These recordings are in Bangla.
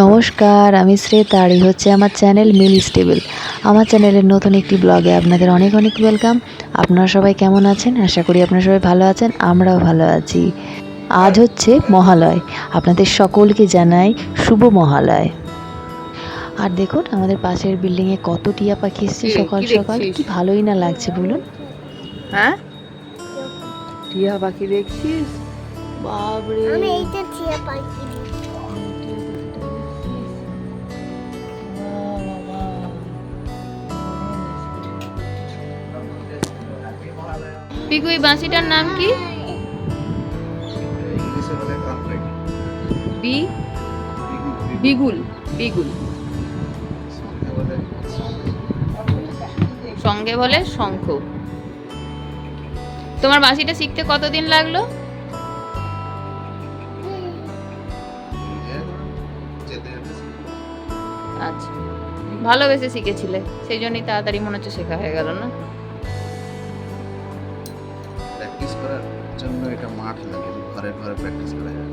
নমস্কার, আমি শ্রেতা আর এই হচ্ছে আমার চ্যানেল মিলি স্টেবল। আমার চ্যানেলের নতুন একটি ব্লগে আপনাদের অনেক অনেক ওয়েলকাম। আপনারা সবাই কেমন আছেন? আশা করি আপনারা সবাই ভালো আছেন, আমরাও ভালো আছি। আজ হচ্ছে মহালয়, আপনাদের সকলকে জানাই শুভ মহালয়। আর দেখুন আমাদের পাশের বিল্ডিংয়ে কত টিয়া পাখি এসছে সকাল সকাল, কি ভালোই না লাগছে বলুন। হ্যাঁ, টিয়া পাখি দেখছিস? বাবরে, আমি এইটা টিয়া পাখি। পিকু, এই বাঁশিটার নাম কি? বিগুল। বিগুল সঙ্গে বলে শঙ্খ। তোমার বাঁশিটা শিখতে কতদিন লাগলো? আচ্ছা, ভালোবেসে শিখেছিলে, সেই জন্যই তাড়াতাড়ি মনে হচ্ছে শেখা হয়ে গেল না? প্র্যাকটিস করার জন্য এটা মাঠ লাগে, ঘরে ঘরে প্র্যাকটিস করা যায়।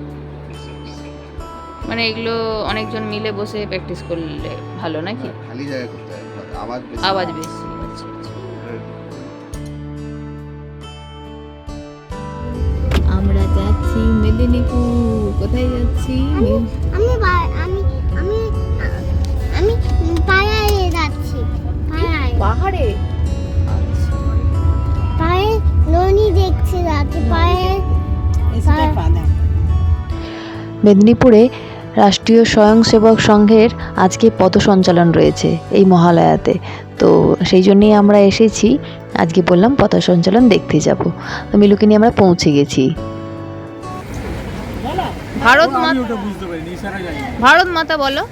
মানে এগুলো অনেকজন মিলে বসে প্র্যাকটিস করলে ভালো নাকি? খালি জায়গা করতে হয়, আওয়াজ বেশি। আমরা যাচ্ছি মেদিনীপুর। কোথায় যাচ্ছি? আমি আমি আমি পাহাড়ে যাচ্ছি। পাহাড়ে? পাহাড়ে নদী দেখছি যাচ্ছি পাহাড়ে। মেদিনীপুরে রাষ্ট্রীয় স্বয়ংসেবক সংঘের আজকে পথ সঞ্চালন রয়েছে এই মহালয়াতে, তো সেই জন্যেই আমরা এসেছি। আজকে বললাম পথ সঞ্চালন দেখতে যাব, তো মিলুকে নিয়ে আমরা পৌঁছে গেছি। ভারত মাতা, ভারত মাতা বলো।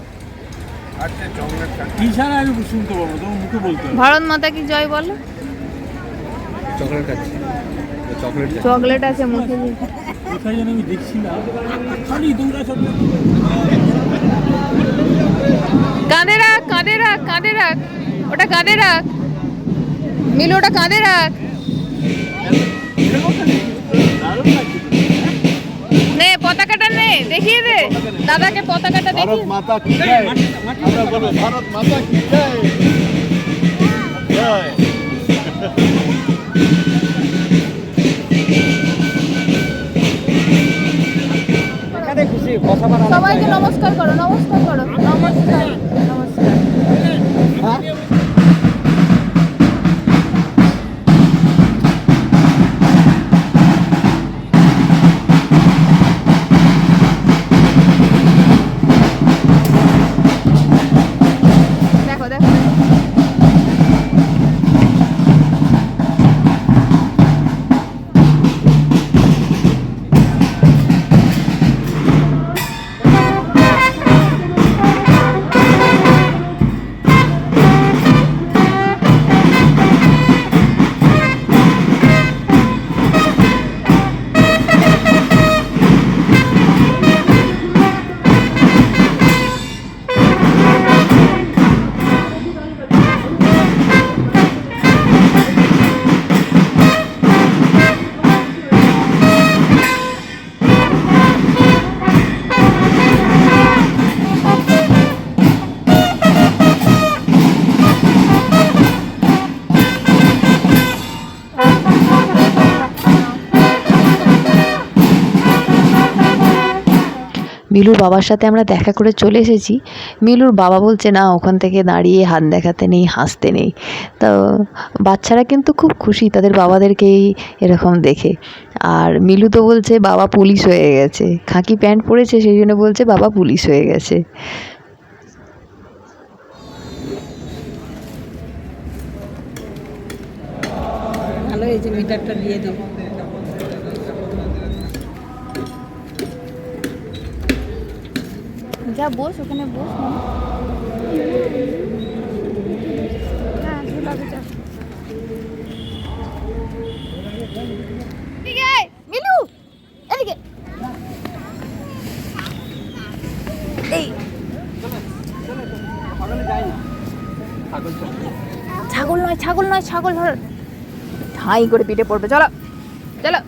ভারত মাতা কি জয় বলো। চকলেট খাচ্ছি, চকলেট আছে মুখে। কাঁধে রাখ, কাঁধে রাখ, কাঁধে রাখ, ওটা কাঁধে রাখ মিলু, ওটা কাঁধে রাখ। নে পতাকাটা নে, দেখিয়ে দে দাদাকে পতাকাটা দেখিয়ে। ভারত মাতা কি জয়, আমরা বলো ভারত মাতা কি জয়। জয়। সবাইকে নমস্কার করো, নমস্কার করো, নমস্কার, নমস্কার। দেখো দেখো, মিলুর বাবার সাথে আমরা দেখা করে চলে এসেছি। মিলুর বাবা বলছে না, ওখান থেকে দাঁড়িয়ে হাত দেখাতে নেই, হাসতে নেই। তো বাচ্চারা কিন্তু খুব খুশি তাদের বাবাদেরকেই এরকম দেখে। আর মিলু তো বলছে বাবা পুলিশ হয়ে গেছে, খাকি প্যান্ট পরেছে সেই জন্য বলছে বাবা পুলিশ হয়ে গেছে। ভালো হয়েছে, মিটারটা দিয়ে দেবো। যা বস, ওখানে বস। হ্যাঁ, মিলু এদিকে। এই ছাগল নয়, ছাগল নয়, ছাগল ধর, ঠাই করে পিঠে পড়বে। চলো চলো।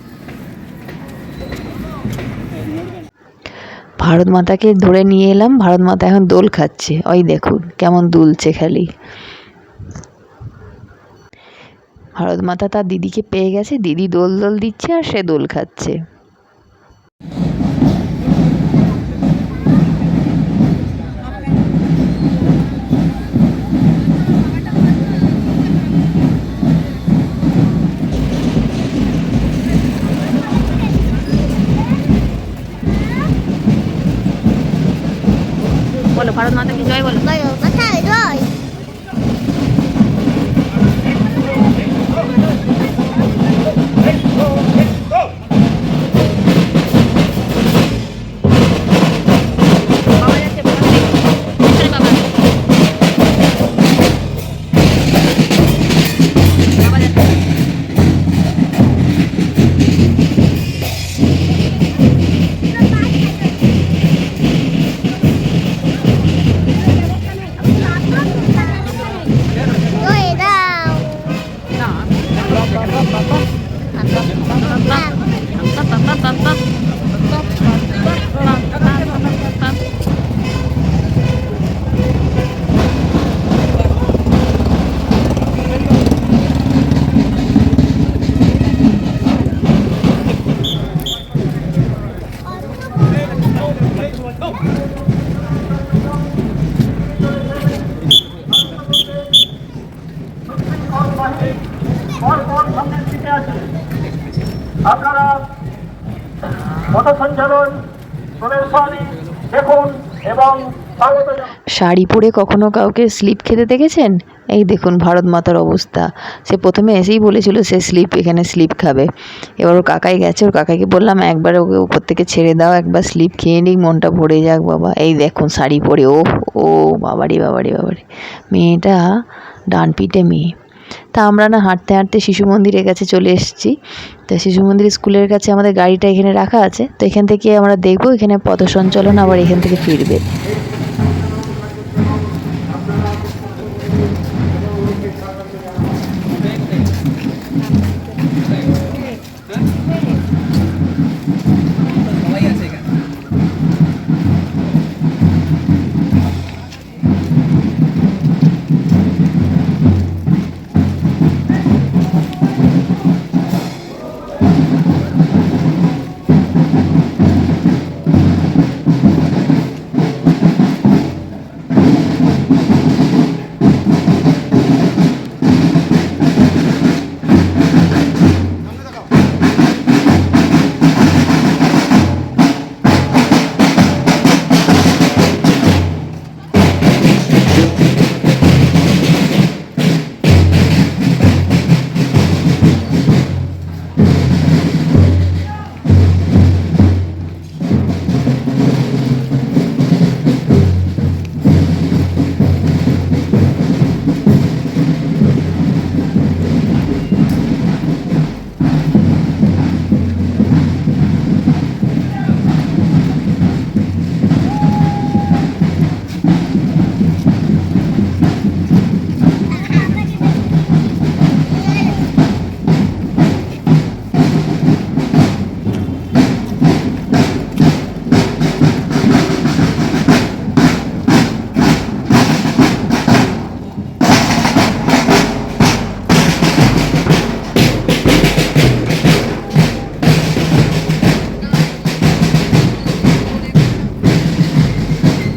ভারত মাতাকে ধরে নিয়ে এলাম, ভারত মাতা এখন দোল খাচ্ছে, ওই দেখুন কেমন দুলছে খালি। ভারত মাতা তার দিদিকে পেয়ে গেছে, দিদি দোল দোল দিচ্ছে আর সে দোল খাচ্ছে। বলো ভারত মাতা কি জয় বলো। কোথায় রয়? বাবা যাচ্ছে, বাবা পেছনে বাবা, বাবা যাচ্ছে। রয়ে দাও। আপনারা পথসঞ্চালন প্রবেশালী দেখুন এবং স্বাগত জানান। শাড়ি পরে কখনো কাউকে স্লিপ খেতে দেখেছেন? এই দেখুন ভারত মাতার অবস্থা। সে প্রথমে এসেই বলেছিল সে এখানে স্লিপ খাবে। এবার ওর কাকাই গেছে, ওর কাকাকে বললাম একবার ওকে উপর থেকে ছেড়ে দাও, একবার স্লিপ খেয়ে নিক, মনটা ভরে যাক বাবা। এই দেখুন শাড়ি পরে, ও ও বাবারি বাবারি বাবারি, মেয়েটা ডান পিঠে মেয়ে। তা আমরা না হাঁটতে হাঁটতে শিশু মন্দিরের কাছে চলে এসেছি। তো শিশু মন্দির স্কুলের কাছে আমাদের গাড়িটা এখানে রাখা আছে, তো এখান থেকে আমরা দেখবো এখানে পথসঞ্চালন আবার এখান থেকে ফিরবে।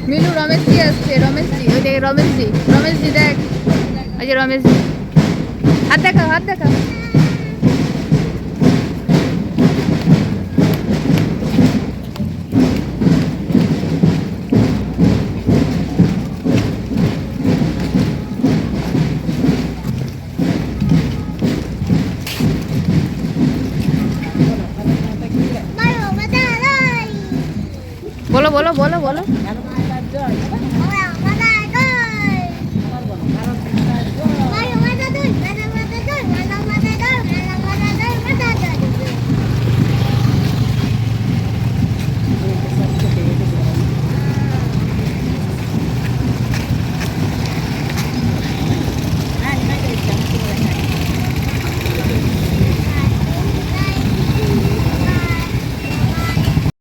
মিলু রমেশজি আসছে, রমেশজি, ওই দেখ রমেশজি, রমেশজি দেখ, ওই যে রমেশজি, হাত দেখাও, হাত দেখাও। বলো বলো বলো বলো।